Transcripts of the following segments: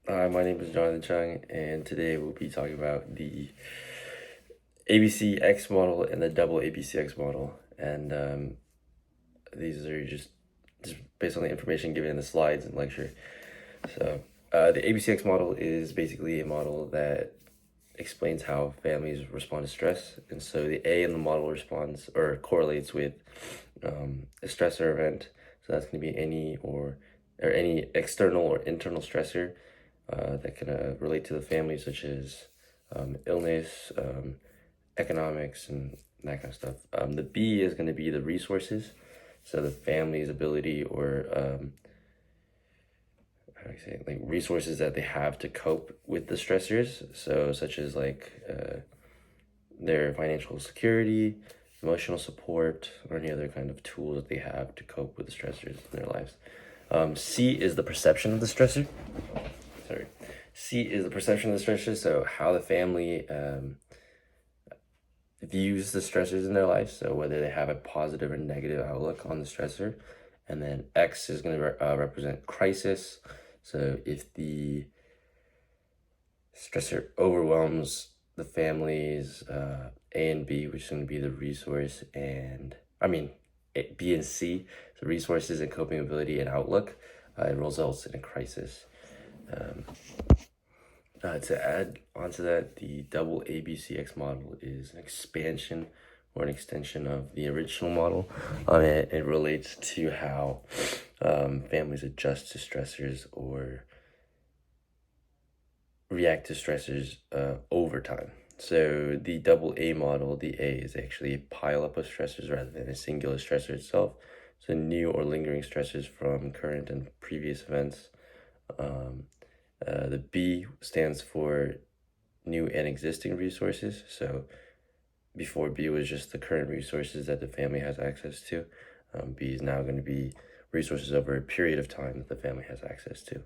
Hi, my name is Jonathan Chung, and today we'll be talking about the ABCX model and the double ABCX model. And these are just based on the information given in the slides and lecture. So the ABCX model is basically a model that explains how families respond to stress. And so the A in the model responds or correlates with a stressor event. So that's going to be any external or internal stressor that can relate to the family, such as illness, economics, and that kind of stuff. The B is going to be the resources, so the family's ability or how do I say it? Like resources that they have to cope with the stressors. So such as their financial security, emotional support, or any other kind of tools that they have to cope with the stressors in their lives. C is the perception of the stressor. Sorry. C is the perception of the stressors, so how the family views the stressors in their life, so whether they have a positive or negative outlook on the stressor. And then X is going to represent crisis, so if the stressor overwhelms the family's A and B, which is going to be the resource B and C, so resources and coping ability and outlook, it results in a crisis. To add onto that, the double ABCX model is an expansion or an extension of the original model. It relates to how families adjust to stressors or react to stressors over time. So the double A model, the A is actually a pileup of stressors rather than a singular stressor itself. So new or lingering stressors from current and previous events. The B stands for new and existing resources. So before, B was just the current resources that the family has access to. B is now going to be resources over a period of time that the family has access to.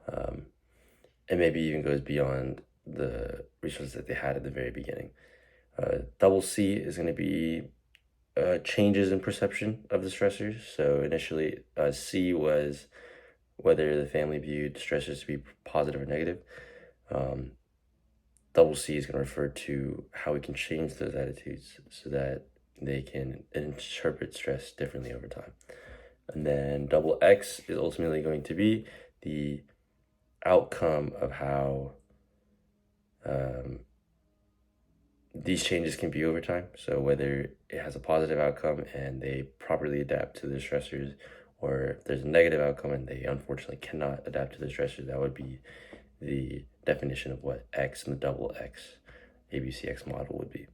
And maybe even goes beyond the resources that they had at the very beginning. Double C is going to be changes in perception of the stressors. So initially, C was whether the family viewed stressors to be positive or negative. Double C is going to refer to how we can change those attitudes so that they can interpret stress differently over time. And then double X is ultimately going to be the outcome of how these changes can be over time. So whether it has a positive outcome and they properly adapt to the stressors, or if there's a negative outcome and they unfortunately cannot adapt to the stressors, that would be the definition of what X and the double X ABCX model would be.